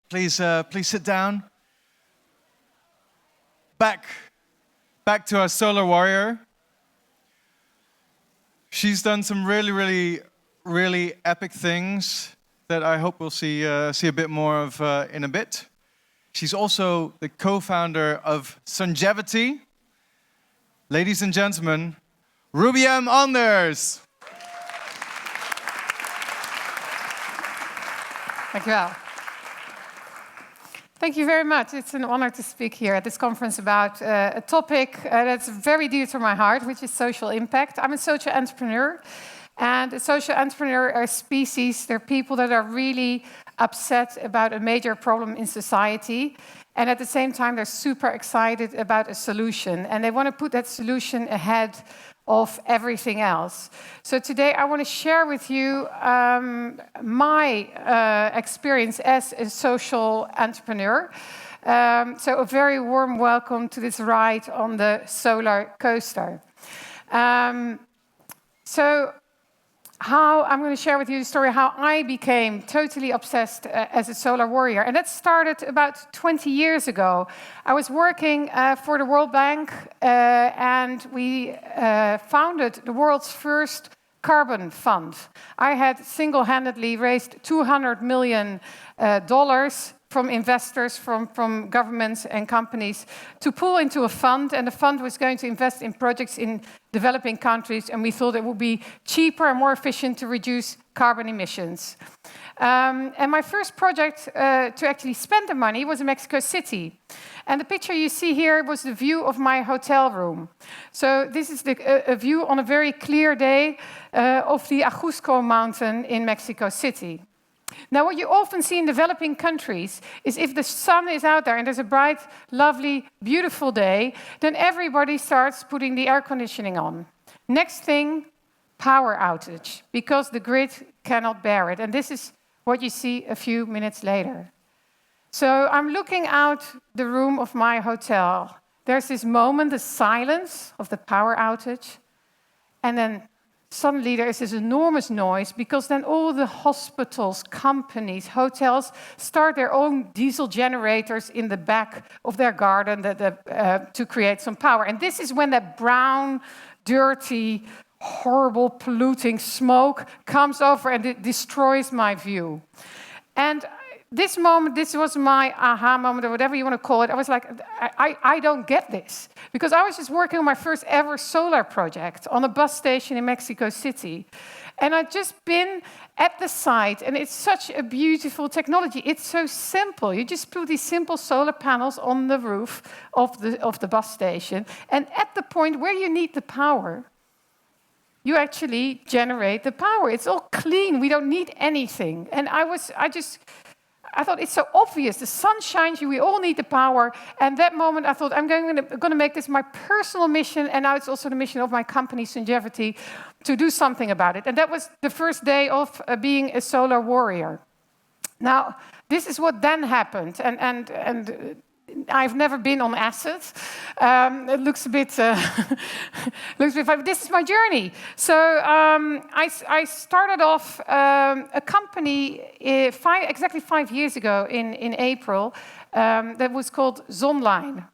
Please sit down. Back to our solar warrior. She's done some really epic things that I hope we'll see a bit more of in a bit. She's also the co-founder of Sungevity. Ladies and gentlemen, ROEBYEMANDERS. Thank you all. Thank you very much. It's an honor to speak here at this conference about a topic that's very dear to my heart, which is social impact. I'm a social entrepreneur, and a social entrepreneur are species. They're people that are really upset about a major problem in society, and at the same time, they're super excited about a solution, and they want to put that solution ahead of everything else. So today I want to share with you my experience as a social entrepreneur. So a very warm welcome to this ride on the solar coaster. I'm going to share with you the story how I became totally obsessed as a solar warrior. And that started about 20 years ago. I was working for the World Bank and we founded the world's first carbon fund. I had single-handedly raised $200 million from investors, from governments and companies to pool into a fund, and the fund was going to invest in projects in developing countries, and we thought it would be cheaper and more efficient to reduce carbon emissions. And my first project to actually spend the money was in Mexico City. And the picture you see here was the view of my hotel room. So this is a view on a very clear day of the Ajusco mountain in Mexico City. Now, what you often see in developing countries is if the sun is out there and there's a bright, lovely, beautiful day, then everybody starts putting the air conditioning on. Next thing, power outage, because the grid cannot bear it. And this is what you see a few minutes later. So I'm looking out the room of my hotel. There's this moment, the silence of the power outage, and then suddenly there is this enormous noise because then all the hospitals, companies, hotels start their own diesel generators in the back of their garden to create some power. And this is when that brown, dirty, horrible, polluting smoke comes over and it destroys my view. And this moment, this was my aha moment, or whatever you want to call it. I was like, I don't get this. Because I was just working on my first ever solar project on a bus station in Mexico City. And I'd just been at the site, and it's such a beautiful technology. It's so simple. You just put these simple solar panels on the roof of the bus station. And at the point where you need the power, you actually generate the power. It's all clean. We don't need anything. And I thought, it's so obvious. The sun shines you. We all need the power. And that moment, I thought, I'm going to make this my personal mission. And now it's also the mission of my company, Sungevity, to do something about it. And that was the first day of being a solar warrior. Now, this is what then happened. And I've never been on acid. It looks a bit, funny. This is my journey. So I started off a company exactly 5 years ago in April that was called Zonline.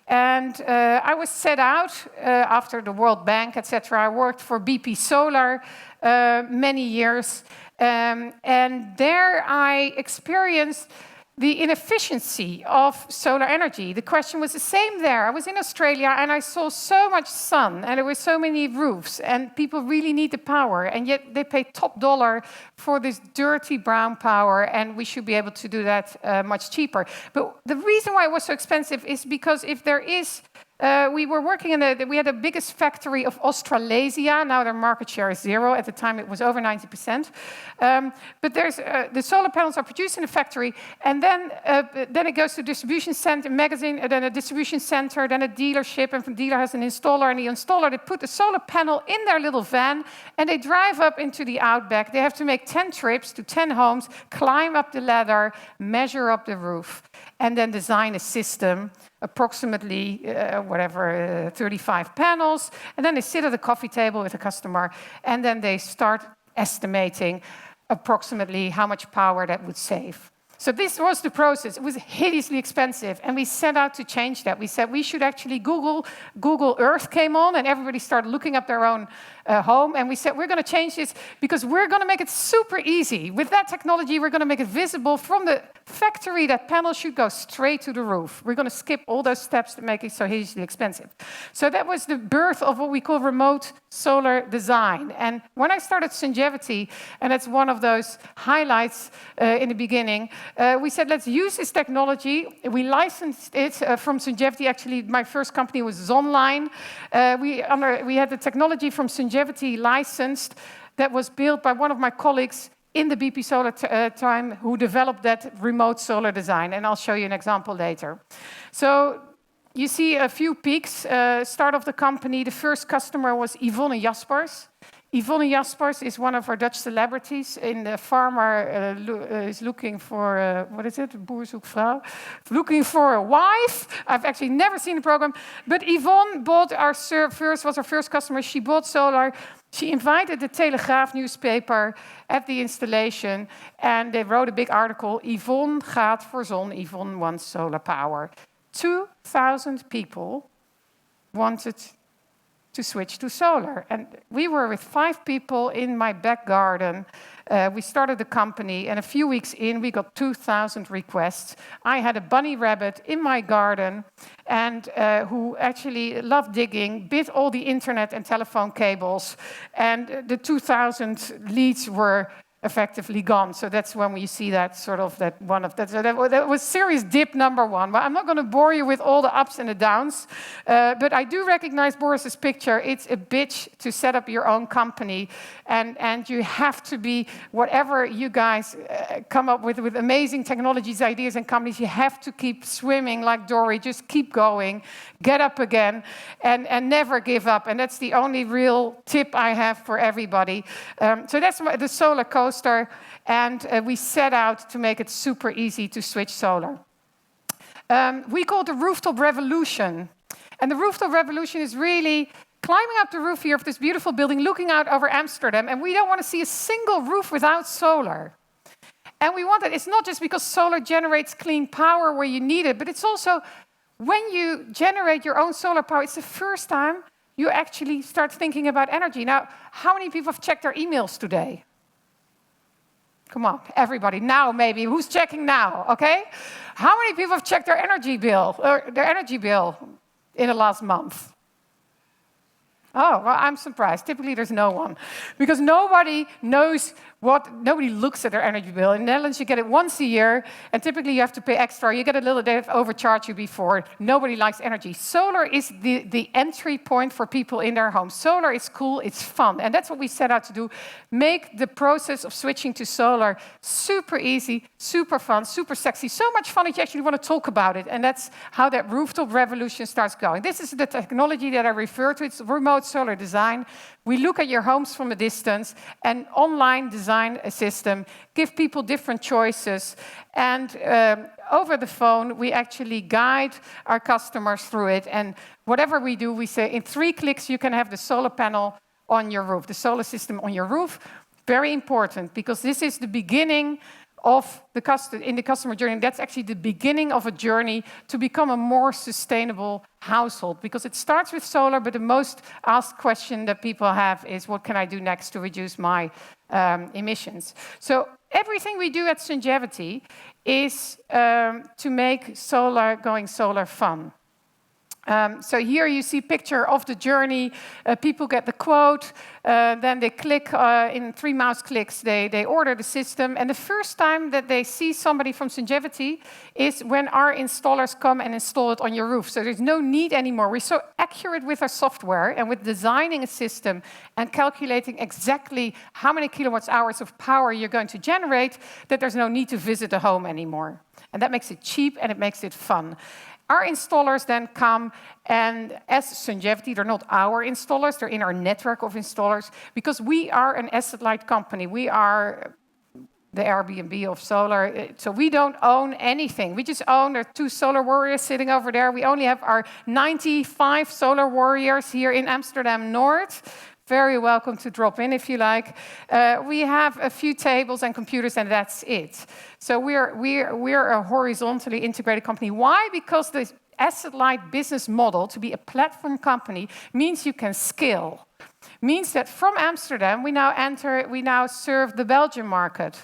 And I was set out after the World Bank, etc. I worked for BP Solar many years. And there I experienced the inefficiency of solar energy. The question was the same there. I was in Australia and I saw so much sun and there were so many roofs and people really need the power, and yet they pay top dollar for this dirty brown power, and we should be able to do that much cheaper. But the reason why it was so expensive is because if there is we were working we had the biggest factory of Australasia. Now their market share is 0. At the time, it was over 90%. But there's the solar panels are produced in a factory, and then it goes to distribution center, magazine, then a distribution center, then a dealership, and the dealer has an installer, and the installer, they put the solar panel in their little van, and they drive up into the outback. They have to make 10 trips to 10 homes, climb up the ladder, measure up the roof, and then design a system, approximately 35 panels, and then they sit at a coffee table with a customer, and then they start estimating approximately how much power that would save. So this was the process. It was hideously expensive, and we set out to change that. We said we should actually Google Earth came on, and everybody started looking up their own home, and we said we're going to change this because we're going to make it super easy. With that technology, we're going to make it visible from the factory. That panel should go straight to the roof. We're going to skip all those steps to make it so hideously expensive. So that was the birth of what we call remote solar design. And when I started Sungevity, and that's one of those highlights in the beginning, we said, let's use this technology. We licensed it from Sungevity. Actually, my first company was Zonline. We had the technology from Sungevity licensed that was built by one of my colleagues in the BP Solar time who developed that remote solar design. And I'll show you an example later. So you see a few peaks. Start of the company, the first customer was Yvonne Jaspers. Yvonne Jaspers is one of our Dutch celebrities. In the farmer is looking for, what is it? Boer zoekt vrouw. Looking for a wife. I've actually never seen the program. But Yvonne bought was our first customer. She bought solar. She invited the Telegraaf newspaper at the installation. And they wrote a big article. Yvonne gaat voor zon. Yvonne wants solar power. 2,000 people wanted to switch to solar. And we were with 5 people in my back garden. We started the company, and a few weeks in, we got 2,000 requests. I had a bunny rabbit in my garden, and who actually loved digging, bit all the internet and telephone cables, and the 2,000 leads were effectively gone. So that's when we see that sort of that one of that. So that was serious dip number one. But I'm not going to bore you with all the ups and the downs. But I do recognize Boris's picture. It's a bitch to set up your own company, and you have to be whatever you guys come up with amazing technologies, ideas, and companies. You have to keep swimming like Dory. Just keep going, get up again, and never give up. And that's the only real tip I have for everybody. So that's the solar coaster. And we set out to make it super easy to switch solar. We call it the rooftop revolution. And the rooftop revolution is really climbing up the roof here of this beautiful building, looking out over Amsterdam, and we don't want to see a single roof without solar. And we want that. It's not just because solar generates clean power where you need it, but it's also when you generate your own solar power, it's the first time you actually start thinking about energy. Now, how many people have checked their emails today? Come on, everybody. Now, maybe. Who's checking now? Okay? How many people have checked their energy bill in the last month? Oh, well, I'm surprised. Typically, there's no one. Because nobody looks at their energy bill. In the Netherlands, you get it once a year, and typically you have to pay extra. You get a little bit overcharge you before. Nobody likes energy. Solar is the entry point for people in their homes. Solar is cool, it's fun, and that's what we set out to do. Make the process of switching to solar super easy, super fun, super sexy. So much fun that you actually want to talk about it, and that's how that rooftop revolution starts going. This is the technology that I refer to. It's remote solar design. We look at your homes from a distance and online design a system, give people different choices, and over the phone, we actually guide our customers through it. And whatever we do, we say in 3 clicks, you can have the solar panel on your roof, the solar system on your roof. Very important, because this is the beginning of the customer journey. That's actually the beginning of a journey to become a more sustainable household, because it starts with solar, but the most asked question that people have is, what can I do next to reduce my emissions? So everything we do at Sungevity is to make going solar fun. So here you see a picture of the journey. People get the quote, then they click, in 3 mouse clicks, they order the system. And the first time that they see somebody from Sungevity is when our installers come and install it on your roof. So there's no need anymore. We're so accurate with our software and with designing a system and calculating exactly how many kilowatts hours of power you're going to generate that there's no need to visit the home anymore. And that makes it cheap and it makes it fun. Our installers then come, and as Sungevity, they're not our installers, they're in our network of installers, because we are an asset-light company. We are the Airbnb of solar, so we don't own anything. We just own, there are 2 solar warriors sitting over there. We only have our 95 solar warriors here in Amsterdam North. very welcome to drop in if you like. We have a few tables and computers, and that's it. So we're a horizontally integrated company. Why? Because the asset-light business model, to be a platform company, means you can scale. Means that from Amsterdam, we now serve the Belgian market.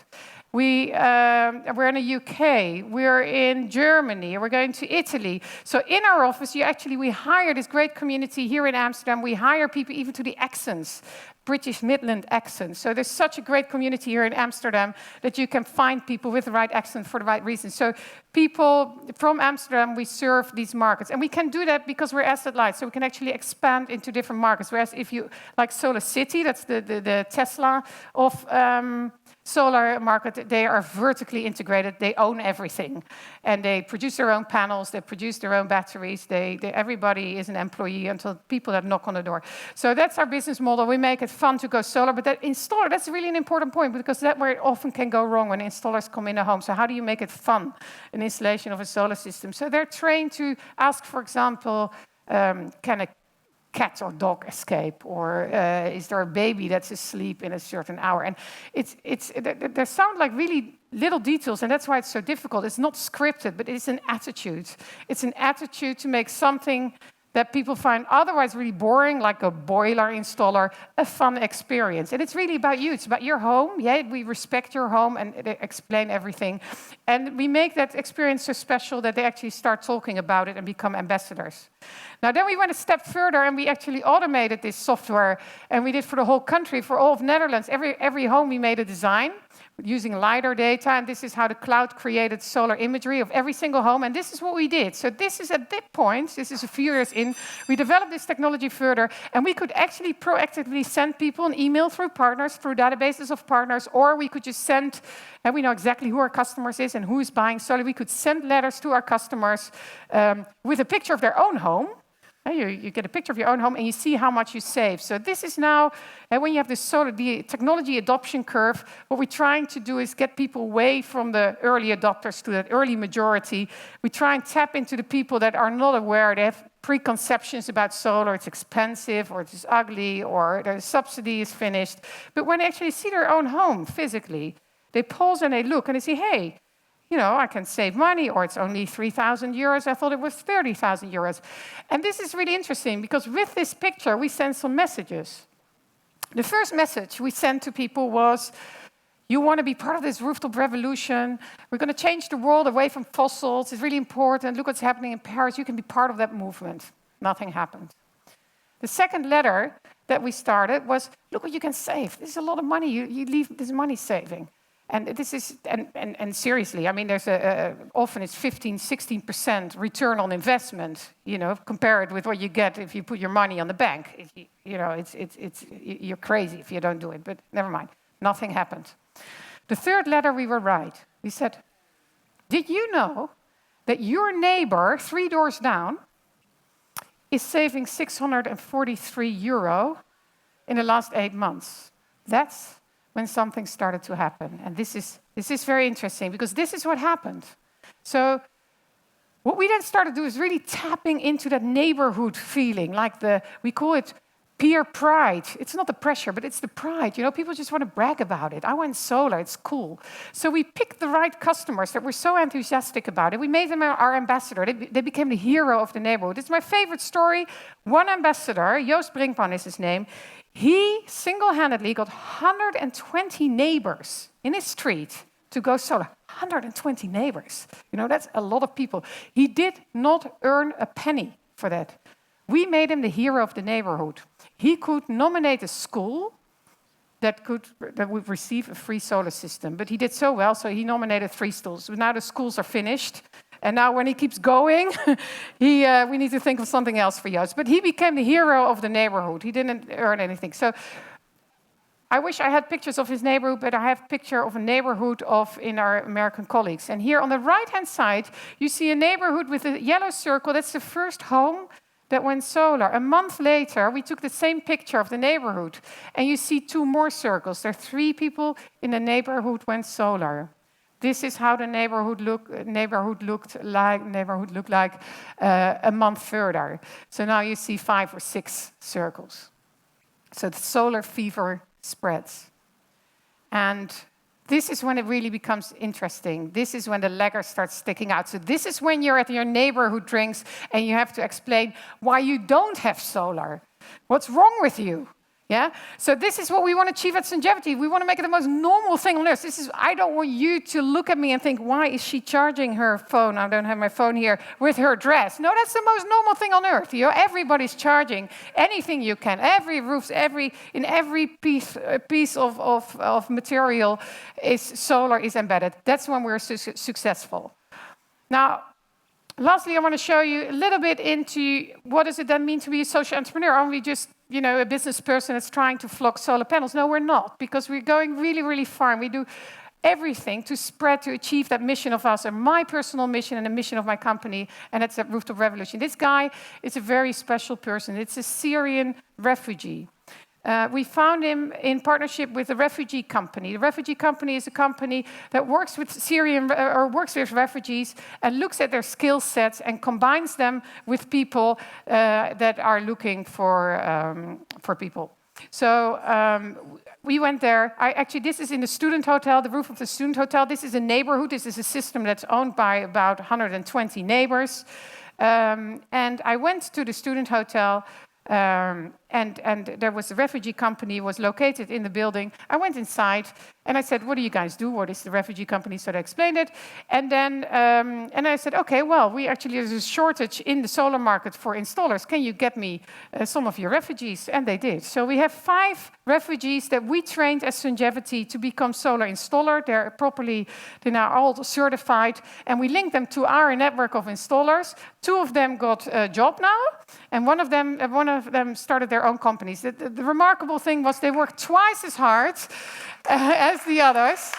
We're in the UK, we're in Germany, we're going to Italy. So in our office, we hire this great community here in Amsterdam. We hire people even to the accents, British Midland accents. So there's such a great community here in Amsterdam that you can find people with the right accent for the right reasons. So people from Amsterdam, we serve these markets. And we can do that because we're asset light, so we can actually expand into different markets. Whereas if you, like Solar City, that's the Tesla of solar market, they are vertically integrated. They own everything, and they produce their own panels. They produce their own batteries. Everybody is an employee until people that knock on the door. So that's our business model. We make it fun to go solar, but that installer, that's really an important point because that's where it often can go wrong when installers come in a home. So how do you make it fun, an installation of a solar system? So they're trained to ask, for example, can a cat or dog escape, or is there a baby that's asleep in a certain hour? And they sound like really little details, and that's why it's so difficult. It's not scripted, but it's an attitude. It's an attitude to make something that people find otherwise really boring, like a boiler installer, a fun experience. And it's really about you. It's about your home. Yeah, we respect your home and they explain everything. And we make that experience so special that they actually start talking about it and become ambassadors. Now, then we went a step further and we actually automated this software. And we did for the whole country, for all of Netherlands. Every home we made a design using LiDAR data, and this is how the cloud created solar imagery of every single home, and this is what we did. So this is at that point, this is a few years in, we developed this technology further, and we could actually proactively send people an email through partners, through databases of partners, or we could just send, and we know exactly who our customers is and who is buying solar. We could send letters to our customers with a picture of their own home. You get a picture of your own home and you see how much you save. So this is now, when you have this solar, the technology adoption curve, what we're trying to do is get people away from the early adopters to that early majority. We try and tap into the people that are not aware. They have preconceptions about solar. It's expensive, or it's ugly, or the subsidy is finished. But when they actually see their own home physically, they pause and they look and they say, hey, you know, I can save money, or it's only 3,000 euros. I thought it was 30,000 euros. And this is really interesting because with this picture, we send some messages. The first message we sent to people was, you want to be part of this rooftop revolution. We're going to change the world away from fossils. It's really important. Look what's happening in Paris. You can be part of that movement. Nothing happened. The second letter that we started was, look what you can save. This is a lot of money. You leave this money saving. And this is, and seriously, I mean, there's often it's 15-16% return on investment. You know, compare it with what you get if you put your money on the bank. You're crazy if you don't do it. But never mind, nothing happened. The third letter, we were right. We said, did you know that your neighbor 3 doors down is saving 643 euro in the last 8 months? That's when something started to happen. And this is very interesting because this is what happened. So what we then started to do is really tapping into that neighborhood feeling, like we call it peer pride. It's not the pressure, but it's the pride. You know, people just want to brag about it. I went solar, it's cool. So we picked the right customers that were so enthusiastic about it. We made them our ambassador. They became the hero of the neighborhood. It's my favorite story. One ambassador, Joost Brinkman is his name, he single-handedly got 120 neighbors in his street to go solar. 120 neighbors. You know, that's a lot of people. He did not earn a penny for that. We made him the hero of the neighborhood. He could nominate a school that would receive a free solar system. But he did so well, so he nominated 3 schools. Now the schools are finished. And now when he keeps going, we need to think of something else for Joost. But he became the hero of the neighborhood. He didn't earn anything. So I wish I had pictures of his neighborhood, but I have a picture of a neighborhood in our American colleagues. And here on the right-hand side, you see a neighborhood with a yellow circle. That's the first home that went solar. A month later, we took the same picture of the neighborhood. And you see 2 more circles. There are 3 people in the neighborhood went solar. This is how the neighborhood looked like a month further. So now you see 5 or 6 circles. So the solar fever spreads. And this is when it really becomes interesting. This is when the lagger starts sticking out. So this is when you're at your neighbor who drinks and you have to explain why you don't have solar. What's wrong with you? Yeah? So this is what we want to achieve at Songevity. We want to make it the most normal thing on earth. I don't want you to look at me and think, why is she charging her phone? I don't have my phone here with her dress. No, that's the most normal thing on earth. You know, everybody's charging anything you can. Every roof, in every piece of material solar is embedded. That's when we're successful. Now, lastly, I want to show you a little bit into what does it then mean to be a social entrepreneur. Are we just, you know, a business person that's trying to flog solar panels? No, we're not, because we're going really, really far. And we do everything to achieve that mission of us, and my personal mission and the mission of my company, and that's that rooftop revolution. This guy is a very special person. It's a Syrian refugee. We found him in partnership with the Refugee Company. The Refugee Company is a company that works with works with refugees and looks at their skill sets and combines them with people that are looking for people. So we went there. Actually, this is in the student hotel, the roof of the student hotel. This is a neighborhood. This is a system that's owned by about 120 neighbors. And I went to the student hotel. And there was a refugee company was located in the building. I went inside and I said, what do you guys do? What is the refugee company? So I explained it. And then and I said, okay, well, there's a shortage in the solar market for installers. Can you get me some of your refugees? And they did. So we have 5 refugees that we trained as Songevity to become solar installer. They're now all certified. And we linked them to our network of installers. 2 of them got a job now. And one of them started their own companies. The remarkable thing was they worked twice as hard as the others.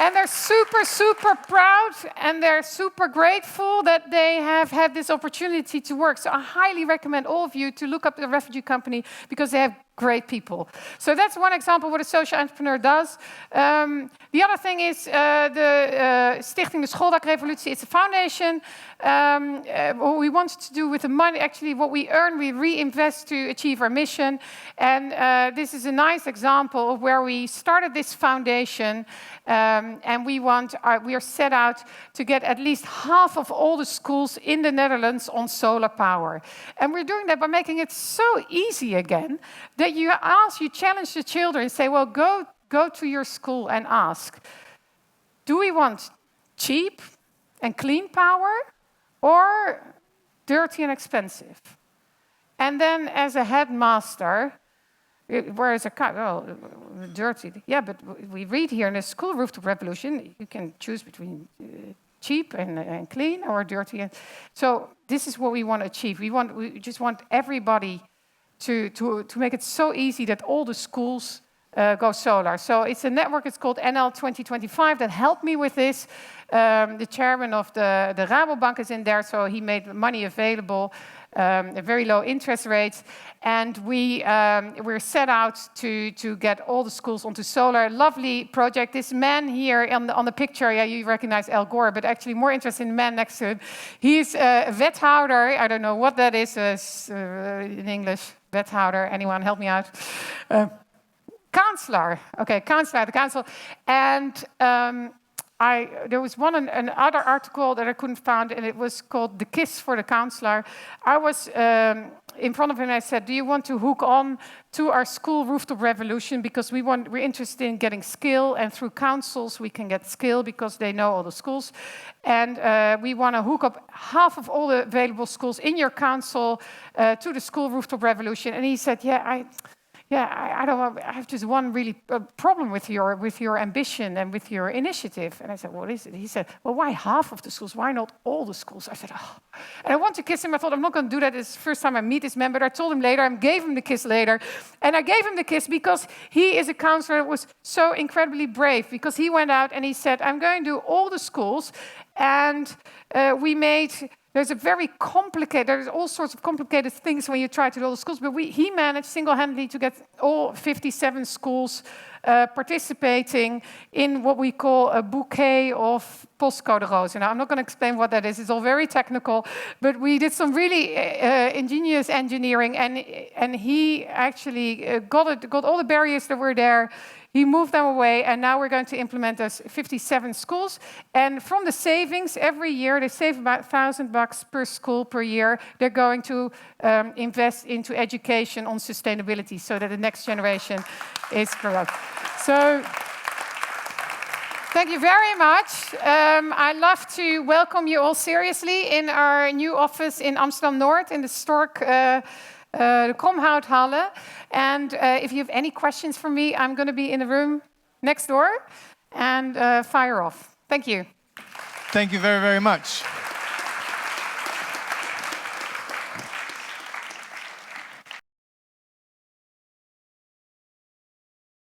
And they're super, super proud, and they're super grateful that they have had this opportunity to work. So I highly recommend all of you to look up the Refugee Company, because they have great people. So that's one example what a social entrepreneur does. The other thing is the Stichting de Schooldakrevolutie. It's a foundation. What we want to do with the money, actually what we earn, we reinvest to achieve our mission. And this is a nice example of where we started this foundation. And we are set out to get at least half of all the schools in the Netherlands on solar power. And we're doing that by making it so easy again that you challenge the children and say, well, go to your school and ask, do we want cheap and clean power or dirty and expensive? And then as a headmaster, where is a car? Oh, dirty. Yeah, but we read here in the school rooftop revolution, you can choose between cheap and clean or dirty. So this is what we want to achieve. We just want everybody to make it so easy that all the schools go solar. So it's a network, it's called NL 2025, that helped me with this. The chairman of the Rabobank is in there, so he made money available, at very low interest rates. And we're set out to get all the schools onto solar. Lovely project. This man here on the picture, yeah, you recognize Al Gore, but actually more interesting man next to him. He's a wethouder. I don't know what that is in English. Wethouder. Anyone help me out? Counselor. Okay, counselor at the council. And there was another article that I couldn't find, and it was called "The Kiss for the Counselor." I was in front of him and I said, do you want to hook on to our school rooftop revolution? Because we're interested in getting skill, and through councils we can get skill because they know all the schools. And we want to hook up half of all the available schools in your council to the school rooftop revolution. And he said, I don't know, I have just one really problem with your ambition and with your initiative. And I said, what is it? He said, well, why half of the schools? Why not all the schools? I said, oh. And I want to kiss him. I thought, I'm not going to do that. It's the first time I meet this man, but I told him later, I gave him the kiss later. And I gave him the kiss because he is a counselor that was so incredibly brave, because he went out and he said, I'm going to do all the schools. And we made there's a very complicated, there's all sorts of complicated things when you try to do all the schools, but he managed single-handedly to get all 57 schools participating in what we call a bouquet of postcode rozen. Now, I'm not going to explain what that is. It's all very technical, but we did some really ingenious engineering, and he actually got all the barriers that were there. He moved them away, and now we're going to implement those 57 schools. And from the savings, every year, they save about $1,000 per school per year. They're going to invest into education on sustainability so that the next generation is correct. So, thank you very much. I'd love to welcome you all seriously in our new office in Amsterdam North in the Stork the Kromhouthalle. And if you have any questions for me, I'm going to be in the room next door and fire off. Thank you. Thank you very, very much.